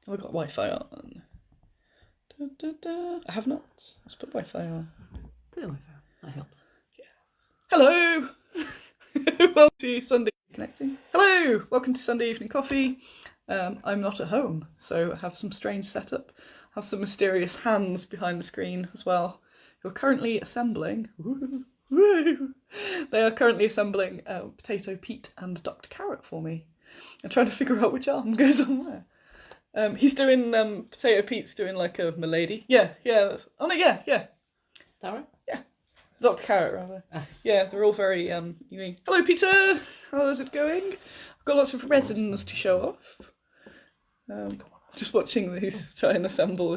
Have I got Wi-Fi on? Da, da, da. I have not. Let's put Wi-Fi on. Put the Wi-Fi on. That helps. Yeah. Hello! Welcome to Sunday Connecting. Hello! Welcome to Sunday Evening Coffee. I'm not at home, so I have some strange setup. I have some mysterious hands behind the screen as well, who are currently assembling. They are currently assembling Potato Pete and Dr. Carrot for me. I'm trying to figure out which arm goes on where. He's doing, Potato Pete's doing like a milady. Yeah. Oh no, yeah. Is that right? Yeah. Dr. Carrot, rather. Ah. Yeah, they're all very, hello Peter! How is it going? I've got lots of resins to show off. Just watching these try and assemble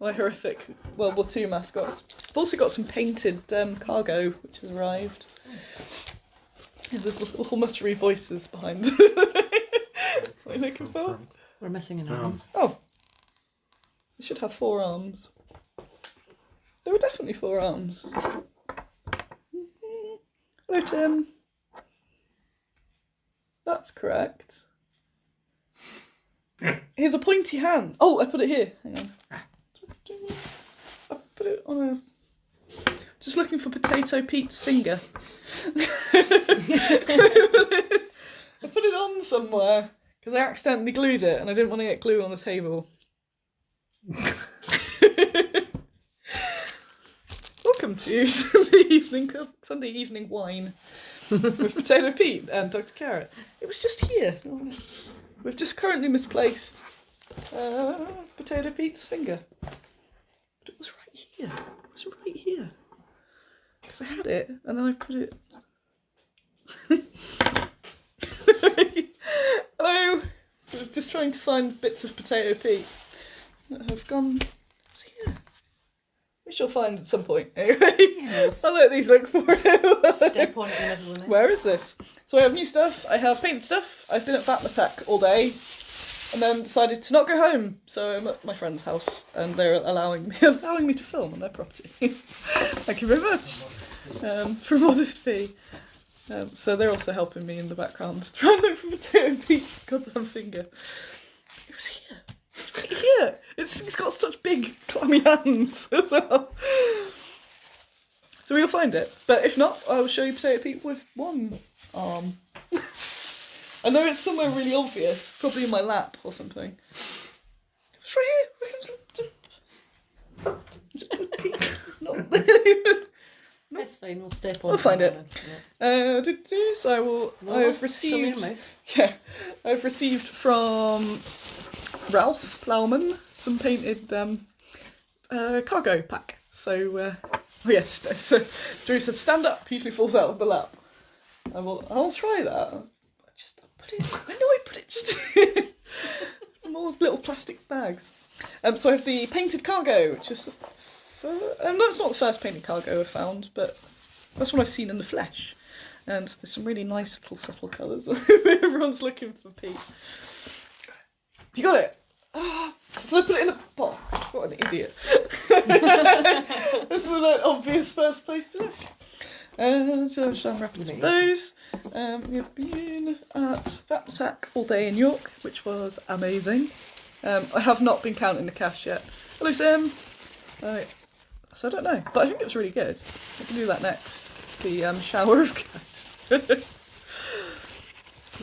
my horrific World War II mascots. I've also got some painted cargo, which has arrived. Yeah, there's little muttery voices behind what are you looking for? We're missing an arm. Oh. They should have 4 arms. There were definitely 4 arms. Hello, Tim. That's correct. Here's a pointy hand. Oh, I put it here. Hang on. I put it on a... Just looking for Potato Pete's finger. I put it on somewhere because I accidentally glued it and I didn't want to get glue on the table. Welcome to Sunday evening wine with Potato Pete and Dr. Carrot. It was just here. We've just currently misplaced Potato Pete's finger. But it was right here. It was right here. Because I had it and then I put it... Hello! I'm just trying to find bits of Potato Pete that have gone... It's here. We shall find at some point anyway. Yes. I'll let these look for it. Step on it whenever. Where is this? So I have new stuff, I have painted stuff, I've been at Vapnartak all day and then decided to not go home. So I'm at my friend's house and they're allowing me to film on their property. Thank you very much. For a modest fee. So they're also helping me in the background try and look for Potato Pete's goddamn finger. It was here. It's right here. It's got such big clammy hands as well. So we'll find it. But if not, I'll show you Potato Pete with 1 arm. I know it's somewhere really obvious, probably in my lap or something. It's right here. It's fine, we'll step on. We'll find it. So I've received. Yeah, I've received from Ralph Plowman some painted cargo pack. So yes, so Drew said stand up, usually falls out of the lap. I'll try that. I know I put it just more little plastic bags. So I have the painted cargo, which is no, it's not the first painted cargo I've found, but that's what I've seen in the flesh. And there's some really nice little subtle colours. Everyone's looking for Pete. You got it? So I put it in a box. What an idiot. This is the obvious first place to look. So I'm wrapping some of those. We've been at Vapnartak all day in York, which was amazing. I have not been counting the cash yet. Hello, Sim. So I don't know, but I think it was really good. I can do that next. The shower of cash.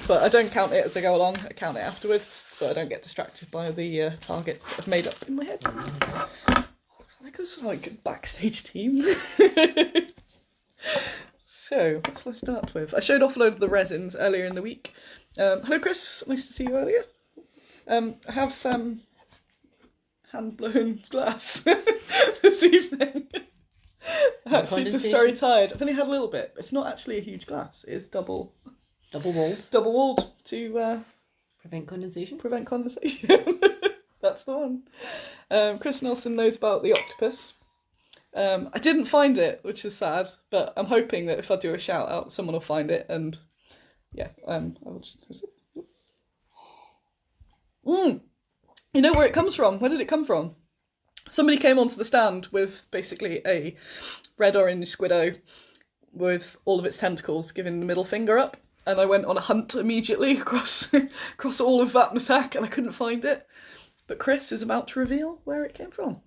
But I don't count it as I go along. I count it afterwards, so I don't get distracted by the targets that I've made up in my head. Like this like a backstage team. So, what shall I start with? I showed off a load of the resins earlier in the week. Hello Chris, nice to see you earlier. I have hand-blown glass this evening. I'm actually just very tired. I've only had a little bit. It's not actually a huge glass. It is double walled to prevent condensation. That's the one. Chris Nelson knows about the octopus. I didn't find it, which is sad, but I'm hoping that if I do a shout out, someone will find it, and yeah, I will just... You know where it comes from? Where did it come from? Somebody came onto the stand with basically a red-orange squiddo with all of its tentacles giving the middle finger up, and I went on a hunt immediately across all of Vapnartak, and I couldn't find it. But Chris is about to reveal where it came from.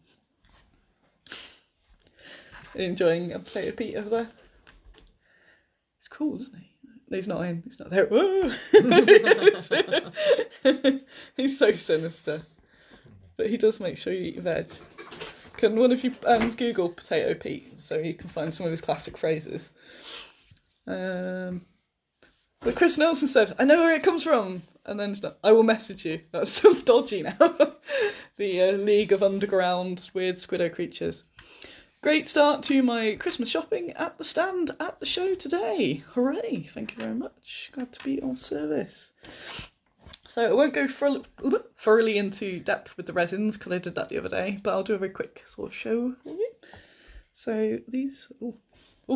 Enjoying a potato Pete over there. It's cool, isn't he? No, he's not in. He's not there. He's so sinister. But he does make sure you eat veg. Can one of you Google potato Pete so you can find some of his classic phrases? But Chris Nelson said, "I know where it comes from," and then I will message you. That sounds dodgy now. The League of Underground Weird Squiddo Creatures. Great start to my Christmas shopping at the stand at the show today. Hooray! Thank you very much. Glad to be of service. So I won't go thoroughly into depth with the resins because I did that the other day, but I'll do a very quick sort of show for you. So these, oh,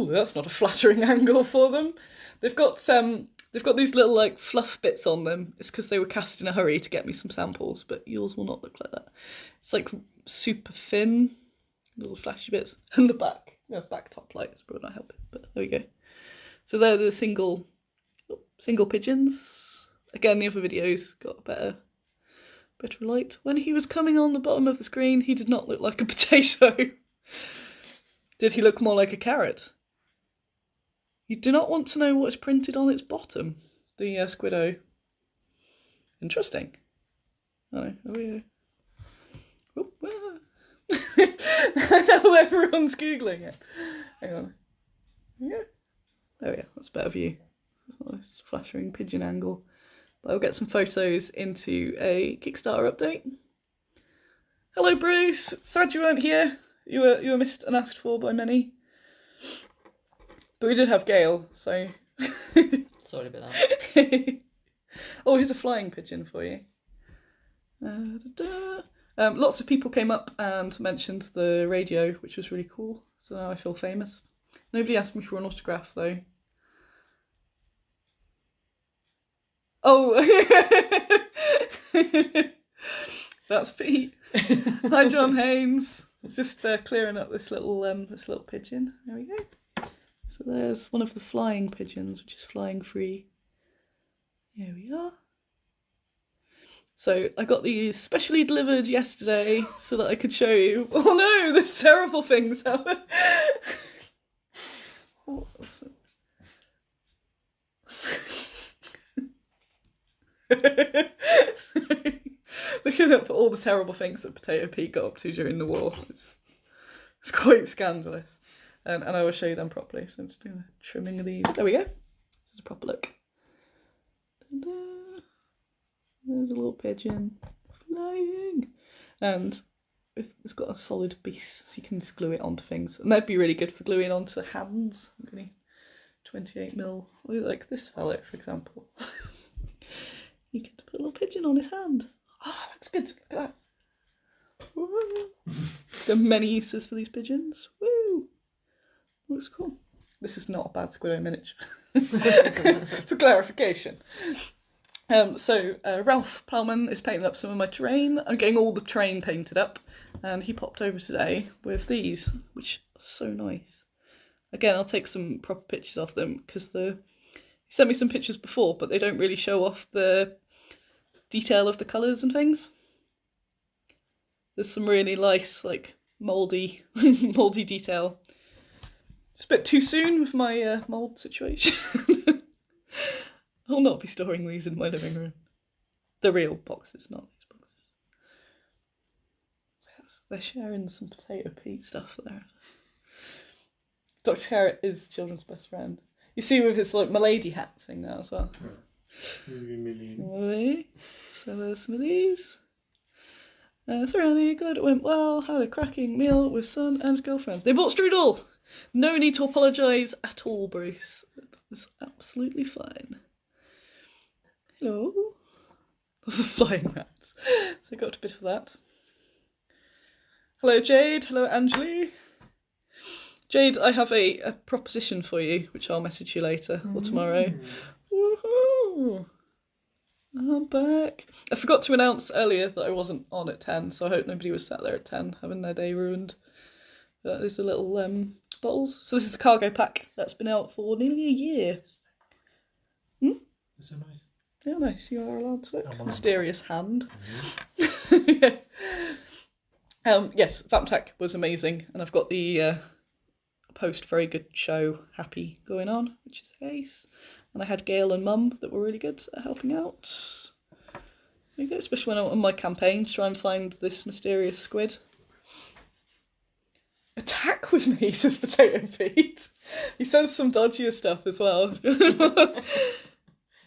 that's not a flattering angle for them. They've got these little like fluff bits on them. It's because they were cast in a hurry to get me some samples, but yours will not look like that. It's like super thin, little flashy bits, and the back top light is probably not helping, but there we go. So they're the single pigeons. Again, the other videos got a better light. When he was coming on the bottom of the screen, he did not look like a potato. Did he look more like a carrot? You do not want to know what is printed on its bottom, the Squiddo. Interesting. Oh, we go. Now everyone's Googling it. Hang on. Yeah. There we go. That's a better view. That's not this flashing pigeon angle. But I'll get some photos into a Kickstarter update. Hello, Bruce. Sad you weren't here. You were missed and asked for by many. But we did have Gail, so. Sorry about that. Oh, here's a flying pigeon for you. Lots of people came up and mentioned the radio, which was really cool. So now I feel famous. Nobody asked me for an autograph though. Oh, that's Pete. Hi, John Haynes. Just clearing up this little pigeon. There we go. So there's one of the flying pigeons, which is flying free. Here we are. So I got these specially delivered yesterday so that I could show you. Oh no, there's terrible things happening. Looking up at all the terrible things that Potato Pete got up to during the war. It's quite scandalous. And I will show you them properly. So I'm just doing a trimming of these. There we go. This is a proper look. Ta-da. There's a little pigeon flying. And it's got a solid base, so you can just glue it onto things. And that'd be really good for gluing onto hands. I'm going to 28mm. Like this fellow, for example. You get to put a little pigeon on his hand. Oh, looks good. Look at that. Woo. There are many uses for these pigeons. Woo! Looks cool. This is not a bad Squiddo miniature. For clarification. So Ralph Plowman is painting up some of my terrain. I'm getting all the terrain painted up, and he popped over today with these, which are so nice. Again, I'll take some proper pictures of them because he sent me some pictures before, but they don't really show off the detail of the colours and things. There's some really nice, like, mouldy detail. It's a bit too soon with my mould situation. I'll not be storing these in my living room. The real boxes, not these boxes. They're sharing some Potato Pete stuff there. Dr. Carrot is children's best friend. You see with his like Milady hat thing now as well. Milady. So there's some of these. Thoroughly glad it went well. Had a cracking meal with son and his girlfriend. They bought strudel. No need to apologise at all, Bruce. It was absolutely fine. Hello. Of the flying rats. So I got a bit of that. Hello, Jade. Hello, Anjali. Jade, I have a proposition for you, which I'll message you later or tomorrow. Woohoo! I'm back. I forgot to announce earlier that I wasn't on at 10, so I hope nobody was sat there at 10 having their day ruined. There's the little bottles. So this is the cargo pack that's been out for nearly a year. Hmm? They're so nice. Yeah, nice. You are allowed to look. I'm on Mysterious hand. Mm-hmm. Yeah. Yes, Vapnartak was amazing, and I've got the post very good show happy going on, which is ace. And I had Gail and Mum that were really good at helping out. There you go, especially when I'm on my campaign to try and find this mysterious squid. Attack with me, says Potato Pete. He says some dodgier stuff as well.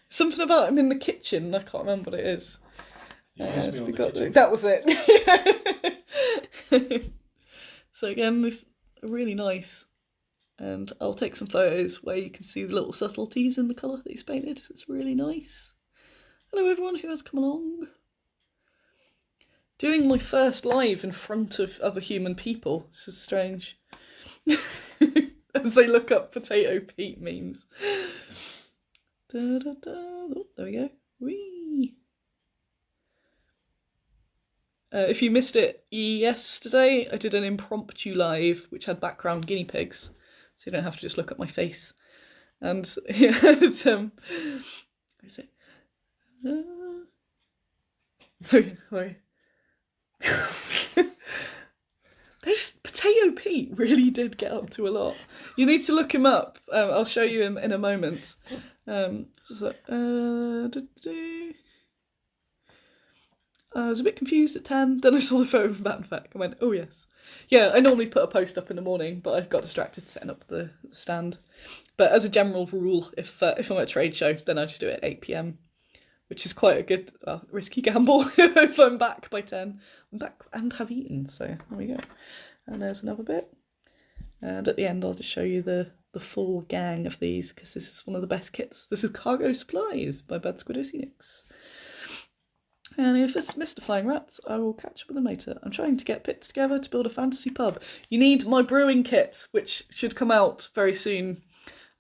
Something about him in the kitchen, I can't remember what it is. So we got that was it. So again, this is really nice. And I'll take some photos where you can see the little subtleties in the colour that he's painted. It's really nice. Hello everyone who has come along. Doing my first live in front of other human people. This is strange. As they look up Potato Pete memes. Da, da, da. Oh, there we go. Whee! If you missed it yesterday, I did an impromptu live which had background guinea pigs. So you don't have to just look at my face. And yeah, it's, where is it? Sorry. This Potato Pete really did get up to a lot. You need to look him up. I'll show you him in a moment. I was a bit confused at 10, then I saw the photo from Vapnartak. I went, oh yes. Yeah, I normally put a post up in the morning, but I've got distracted setting up the stand. But as a general rule, if I'm at a trade show, then I just do it at 8 PM, which is quite a good, risky gamble. If I'm back by 10, I'm back and have eaten, so there we go. And there's another bit. And at the end, I'll just show you the full gang of these, because this is one of the best kits. This is Cargo Supplies by Bad Squiddo Scenics. And if it's Mystifying Rats, I will catch up with them later. I'm trying to get pits together to build a fantasy pub. You need my brewing kit, which should come out very soon.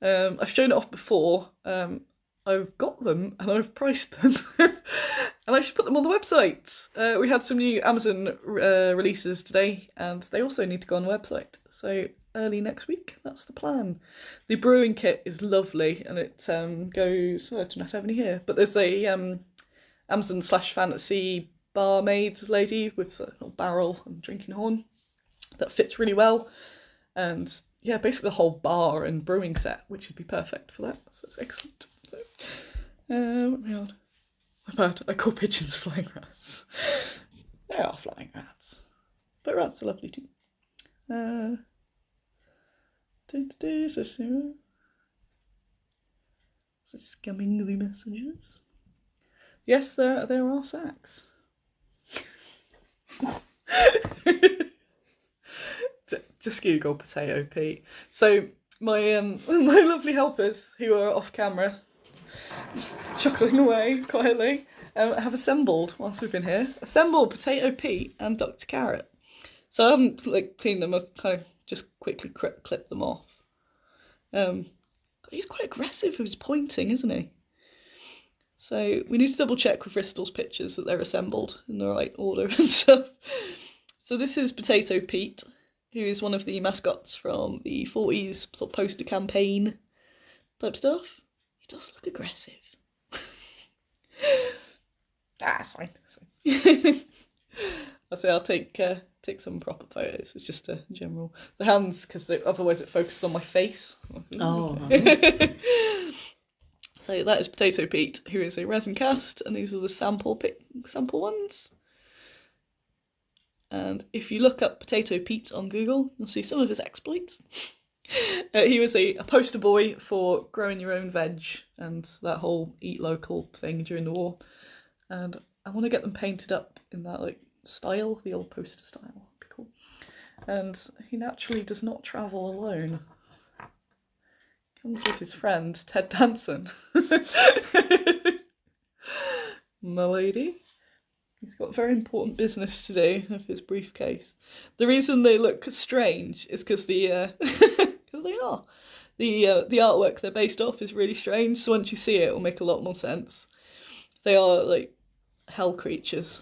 I've shown it off before. I've got them and I've priced them. And I should put them on the website. We had some new Amazon releases today, and they also need to go on the website. So early next week, that's the plan. The brewing kit is lovely, and it goes, I don't have any here, but there's a Amazon/fantasy barmaid lady with a little barrel and drinking horn that fits really well, and yeah, basically the whole bar and brewing set, which would be perfect for that. So it's excellent. So, hang on. I call pigeons flying rats. They are flying rats, but rats are lovely too. So scamming the messages. Yes, there are sacks. Just Google Potato Pete. So my my lovely helpers who are off camera, chuckling away quietly, have assembled whilst we've been here. Assembled Potato Pete and Dr. Carrot. So I haven't cleaned them. I've kind of just quickly clipped them off. He's quite aggressive with his pointing, isn't he? So we need to double check with Bristol's pictures that they're assembled in the right order and stuff. So this is Potato Pete, who is one of the mascots from the 40s sort of poster campaign type stuff. He does look aggressive. That's fine. I'll say I'll take some proper photos. It's just a general. The hands, because otherwise it focuses on my face. Oh. So that is Potato Pete, who is a resin cast, and these are the sample ones. And if you look up Potato Pete on Google, you'll see some of his exploits. He was a poster boy for growing your own veg and that whole eat local thing during the war. And I want to get them painted up in that style, the old poster style. That'd be cool. And he naturally does not travel alone. Comes with his friend, Ted Danson. My lady. He's got very important business to do with his briefcase. The reason they look strange is because they are. The artwork they're based off is really strange, so once you see it, it'll make a lot more sense. They are hell creatures,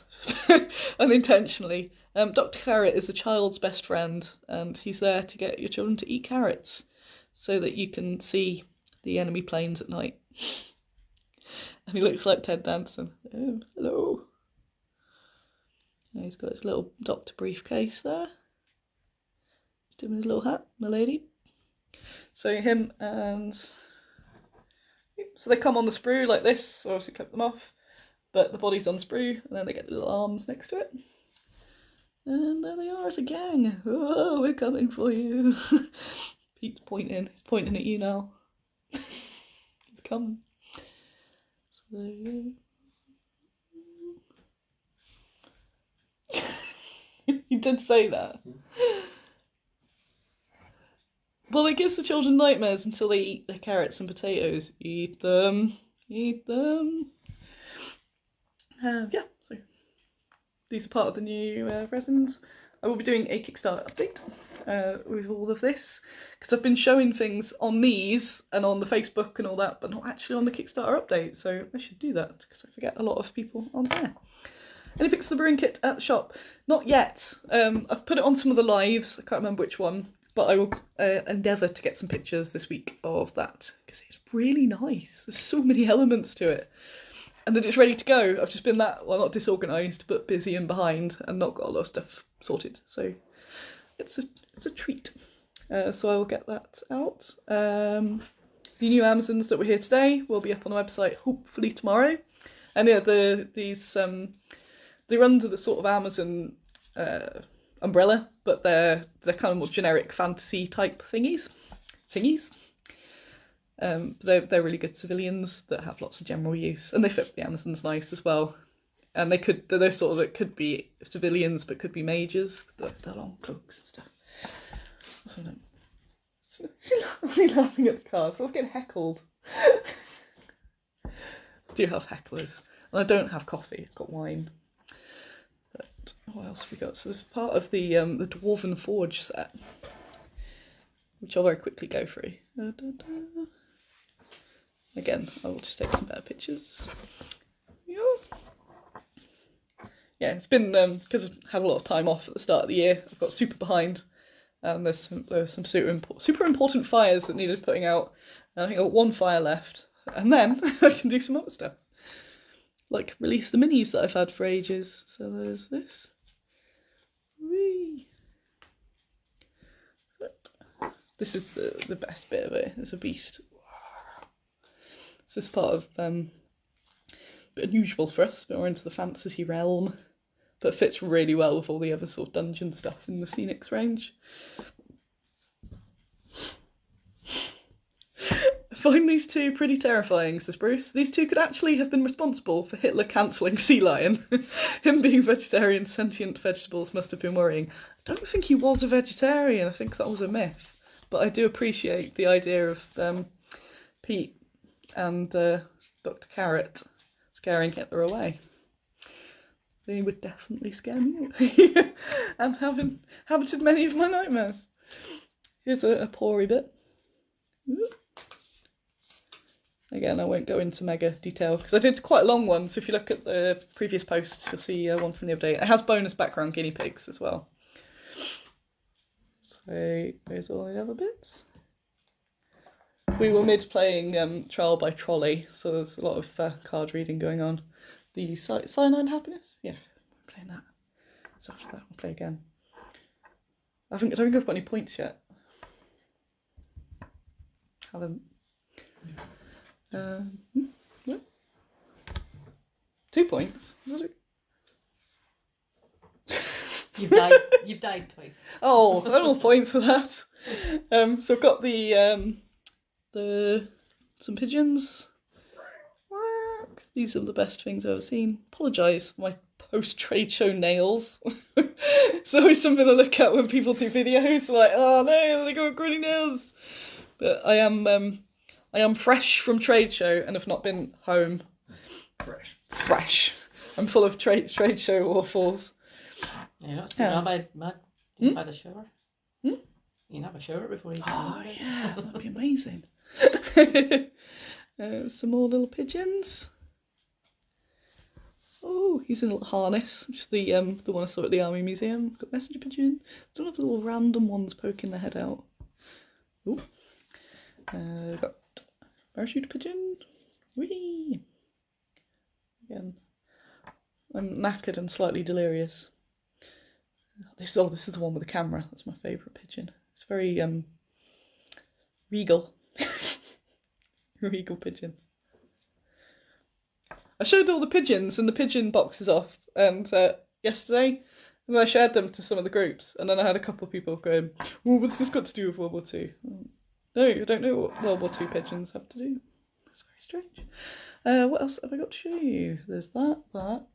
unintentionally. Dr. Carrot is the child's best friend, and he's there to get your children to eat carrots so that you can see the enemy planes at night. And he looks like Ted Danson. Oh, hello. And he's got his little doctor briefcase there. He's doing his little hat, my lady. So him and... So they come on the sprue like this, so obviously clip them off. But the body's on the sprue, and then they get the little arms next to it. And there they are as a gang. Oh, we're coming for you. Pete's pointing. He's pointing at you now. He's coming. So there you go. You did say that. Well, it gives the children nightmares until they eat their carrots and potatoes. Eat them. Eat them. Yeah, so these are part of the new resins. I will be doing a Kickstarter update with all of this, because I've been showing things on these and on the Facebook and all that, but not actually on the Kickstarter update, so I should do that, because I forget a lot of people on there. Any pics of the brewing kit at the shop? Not yet. I've put it on some of the lives, I can't remember which one, but I will endeavour to get some pictures this week of that, because it's really nice. There's so many elements to it. And that it's ready to go. I've just been that, well, not disorganised, but busy and behind, and not got a lot of stuff sorted. So it's a treat. So I will get that out. The new Amazons that were here today will be up on the website hopefully tomorrow. And yeah, they're under the sort of Amazon umbrella, but they're kind of more generic fantasy type thingies. They're really good civilians that have lots of general use, and they fit the Amazons nice as well. And they're those sort of that could be civilians, but could be majors with the long cloaks and stuff. So I'm laughing at the car, so I was getting heckled. I do have hecklers, and I don't have coffee. I've got wine. But what else have we got? So there's part of the Dwarven Forge set, which I'll very quickly go through. Again, I will just take some better pictures. Yeah, it's been, because I've had a lot of time off at the start of the year, I've got super behind, and there's some super important fires that needed putting out, and I think I've got one fire left, and then I can do some other stuff. Like release the minis that I've had for ages. So there's this. Whee! This is the best bit of it. It's a beast. This is part of a bit unusual for us, but we're into the fantasy realm, but fits really well with all the other sort of dungeon stuff in the Scenics range. I find these two pretty terrifying, says Bruce. These two could actually have been responsible for Hitler cancelling Sea Lion. Him being vegetarian, sentient vegetables must have been worrying. I don't think he was a vegetarian, I think that was a myth. But I do appreciate the idea of Pete and Dr. Carrot scaring Hitler away. They would definitely scare me away. And have inhabited many of my nightmares. Here's a pory bit. Again, I won't go into mega detail because I did quite a long one, so if you look at the previous post, you'll see one from the other day. It has bonus background guinea pigs as well. So there's all the other bits. We were mid playing Trial by Trolley, so there's a lot of card reading going on. The Cyanide Happiness? Yeah, we're playing that. So after that, we'll play again. I don't think I've got any points yet. Haven't. What? 2 points? You've died twice. Oh, no points for that. So I've got some pigeons. These are the best things I've ever seen. Apologise for my post-trade show nails. It's always something I look at when people do videos, like, oh no, they got gritty nails. But I am fresh from trade show and have not been home. Fresh. I'm full of trade show waffles. You're not still you've had a shower? You can have a shower before you Oh yeah, that'd be amazing. Some more little pigeons. Oh, he's in a little harness. Just the one I saw at the Army Museum. Got messenger pigeon. Don't have little random ones poking their head out. Ooh. Got parachute pigeon. Whee! again, I'm knackered and slightly delirious. This is the one with the camera. That's my favourite pigeon. It's very regal. Regal pigeon. I showed all the pigeons and the pigeon boxes off and yesterday, and I shared them to some of the groups, and then I had a couple of people going, "Oh, what's this got to do with World War II?" No, I don't know what World War II pigeons have to do. It's very strange. What else have I got to show you? There's that.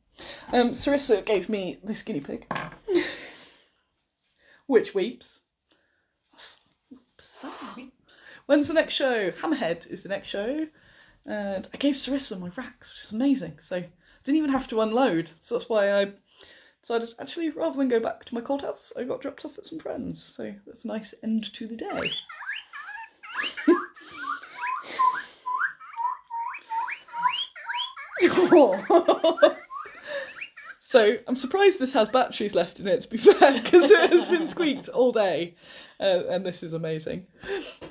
Sarissa gave me this guinea pig, which weeps. Bizarre. When's the next show? Hammerhead is the next show. And I gave Sarissa my racks, which is amazing. So I didn't even have to unload. So that's why I decided, actually, rather than go back to my cold house, I got dropped off at some friends. So that's a nice end to the day. So I'm surprised this has batteries left in it, to be fair, because it has been squeaked all day. And this is amazing.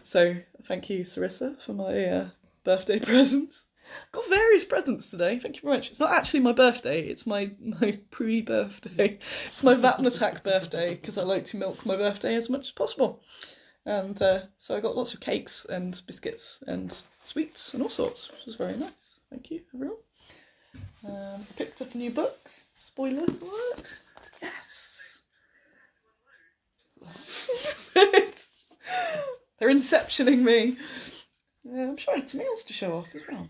So thank you, Sarissa, for my birthday presents. Got various presents today, thank you very much. It's not actually my birthday, it's my pre-birthday. It's my Vapnartak birthday, because I like to milk my birthday as much as possible. And so I got lots of cakes and biscuits and sweets and all sorts, which was very nice. Thank you, everyone. I picked up a new book. Spoiler alert. Yes. They're inceptioning me. I'm sure I had something else to show off as well.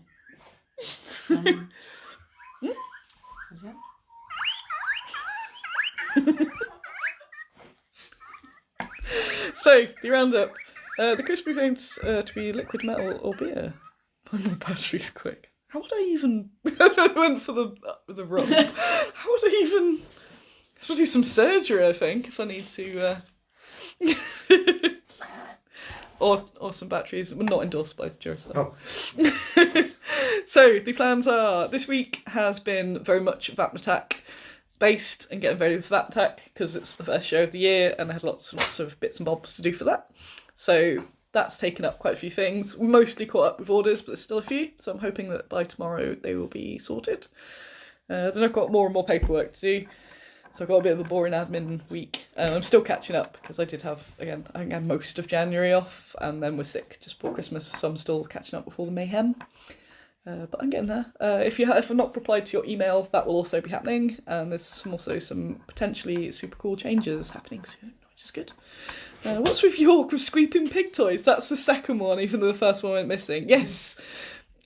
So, the roundup. The crispy things to be liquid metal or beer. Find my batteries quick. How would I even... I went for the rum. How would I even... I should do some surgery, I think, if I need to... or some batteries. We're not endorsed by Duracell. Oh. So, the plans are... This week has been very much Vapnartak based and getting ready with Vapnartak because it's the first show of the year and I had lots of bits and bobs to do for that. So... That's taken up quite a few things. Mostly caught up with orders, but there's still a few. So I'm hoping that by tomorrow they will be sorted. Then I've got more and more paperwork to do. So I've got a bit of a boring admin week. I'm still catching up because I did have, again, I think I had most of January off and then was sick just before Christmas. So I'm still catching up with all the mayhem. But I'm getting there. If I've not replied to your email, that will also be happening. And there's also some potentially super cool changes happening soon, which is good. What's with York with squeaking pig toys? That's the second one, even though the first one went missing. Yes!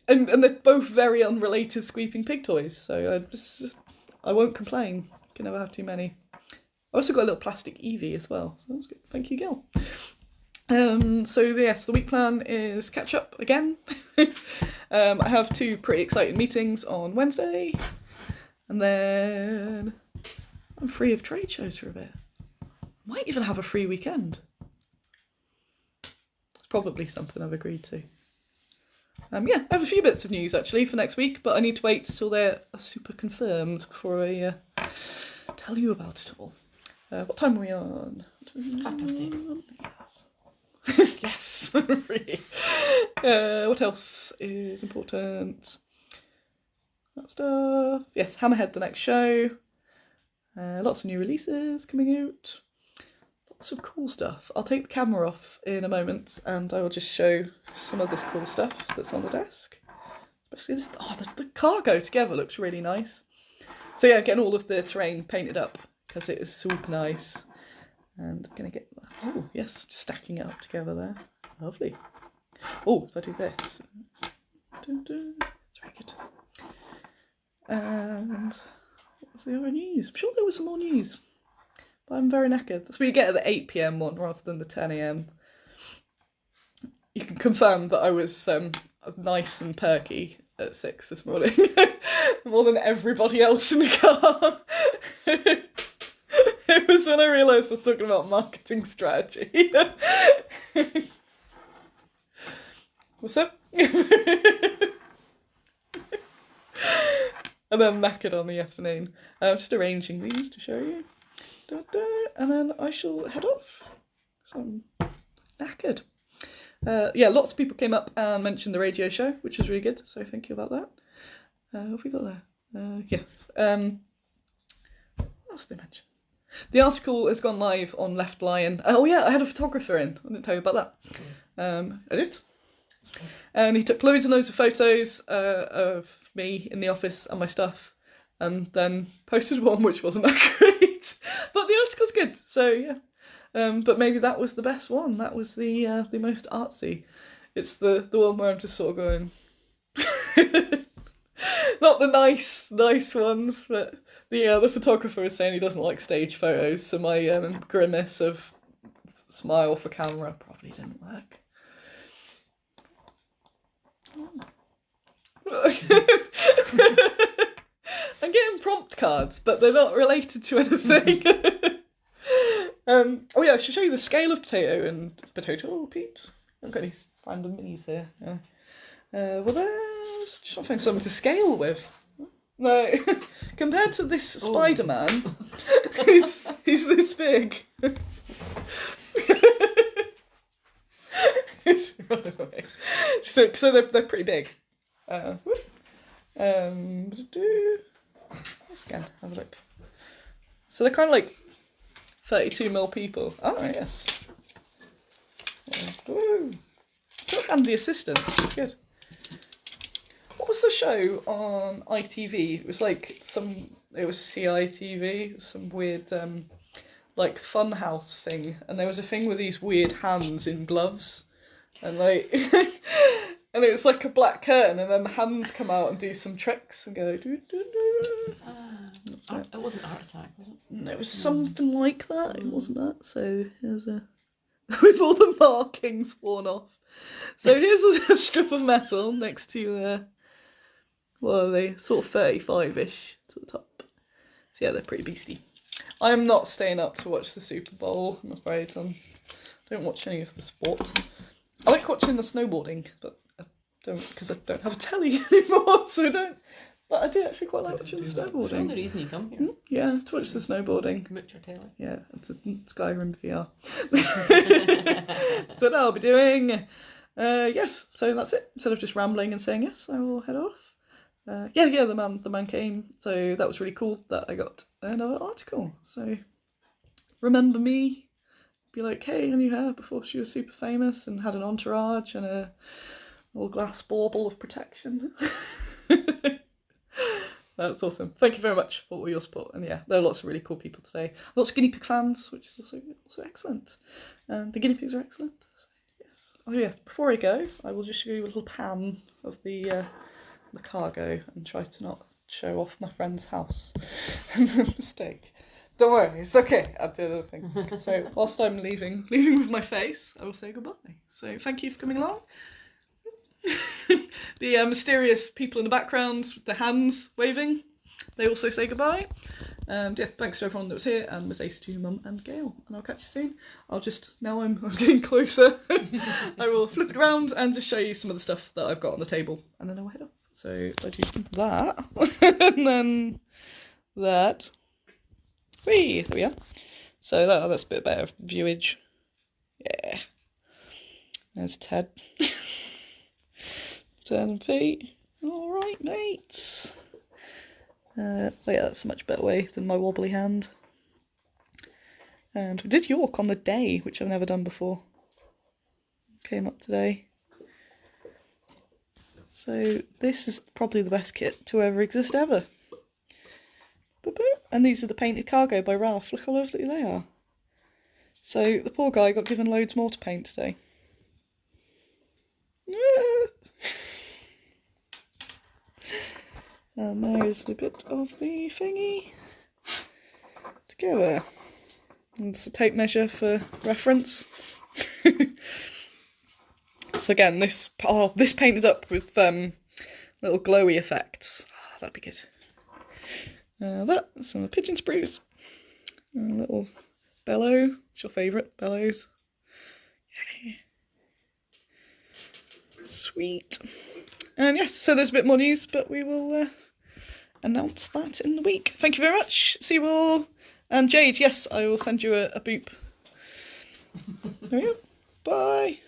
And they're both very unrelated squeaking pig toys, so I won't complain. Can never have too many. I also got a little plastic Eevee as well, so that's good. Thank you, Gil. So yes, the week plan is catch up again. I have 2 pretty exciting meetings on Wednesday, and then I'm free of trade shows for a bit. Might even have a free weekend. It's probably something I've agreed to. Yeah, I have a few bits of news actually for next week, but I need to wait till they're super confirmed before I tell you about it all. What time are we on? 8:30. Yes. Yes. Really. What else is important? That stuff. Yes, Hammerhead the next show. Lots of new releases coming out. Lots of cool stuff. I'll take the camera off in a moment and I will just show some of this cool stuff that's on the desk. Especially this, the cargo together looks really nice. So yeah, getting all of the terrain painted up because it is super nice. And I'm going to get, oh yes, just stacking it up together there. Lovely. Oh, if I do this. It's very good. And what's the other news? I'm sure there was some more news. I'm very knackered. That's what you get at the 8 PM one rather than the 10 AM. You can confirm that I was nice and perky at 6 this morning. More than everybody else in the car. It was when I realised I was talking about marketing strategy. What's up? And then knackered on the afternoon. I'm just arranging these to show you. And then I shall head off. So I'm knackered. Yeah, lots of people came up and mentioned the radio show, which was really good. So thank you about that. What have we got there? Yeah. What else did they mention? The article has gone live on Left Lion. Oh yeah, I had a photographer in. I didn't tell you about that. I did. And he took loads and loads of photos of me in the office and my stuff, and then posted one which wasn't that great. But the article's good, so yeah. But maybe that was the best one. That was the most artsy. It's the one where I'm just sort of going. Not the nice ones, but the photographer was saying he doesn't like stage photos, so my grimace of smile for camera probably didn't work. I'm getting prompt cards, but they're not related to anything. Oh yeah, I should show you the scale of potato peeps. I've got these random minis here. Well, there's just not find something to scale with. No, compared to this Spider-Man, he's this big. So they're pretty big. Again, have a look. So they're kind of like 32mm people. Oh yes. And the assistant. Good. What was the show on ITV? It was like it was CITV, it was some weird like funhouse thing, and there was a thing with these weird hands in gloves, and like and it was like a black curtain, and then the hands come out and do some tricks and go doo, doo, doo. It wasn't Art Attack, was it? No, it was something like that. It wasn't that. So here's a with all the markings worn off. So here's a strip of metal next to what are they? Sort of 35-ish to the top. So yeah, they're pretty beastie. I'm not staying up to watch the Super Bowl, I'm afraid. I don't watch any of the sport. I like watching the snowboarding, but I don't, because I don't have a telly anymore, so I don't. But I do actually quite like watching the snowboarding. That's the reason you come here. Yeah, to watch the snowboarding. Commit your telly. Yeah, it's a Skyrim VR. So that I'll be doing. Yes, so that's it. Instead of just rambling and saying yes, I will head off. Yeah, the man came, so that was really cool that I got another article. So remember me, be like, hey, I knew her before she was super famous and had an entourage and a little glass bauble of protection. That's awesome. Thank you very much for all your support. And yeah, there are lots of really cool people today. Lots of guinea pig fans, which is also excellent. And the guinea pigs are excellent. So, yes. Oh yeah, before I go, I will just show you a little pan of the cargo and try to not show off my friend's house. Mistake. Don't worry, it's okay. I'll do the other thing. So whilst I'm leaving with my face, I will say goodbye. So thank you for coming along. The mysterious people in the background with their hands waving, they also say goodbye. And yeah, thanks to everyone that was here, and Miss Ace to Mum and Gail. And I'll catch you soon. Now I'm getting closer. I will flip it around and just show you some of the stuff that I've got on the table, and then I'll head off. So I do that, and then that. Whee! There we are. So that's a bit better viewage. Yeah. There's Ted. Ted and Pete. Alright, mates. Yeah, that's a much better way than my wobbly hand. And we did York on the day, which I've never done before. Came up today. So this is probably the best kit to ever exist ever. And these are the painted cargo by Ralph. Look how lovely they are. So the poor guy got given loads more to paint today. And there's a bit of the thingy together. And it's a tape measure for reference. So again, this painted up with little glowy effects. Oh, that'd be good. That's some pigeon spruce. A little bellow. It's your favourite, bellows. Yay. Sweet. And yes, so there's a bit more news, but we will announce that in the week. Thank you very much. See you all. And Jade, yes, I will send you a boop. There we go. Bye.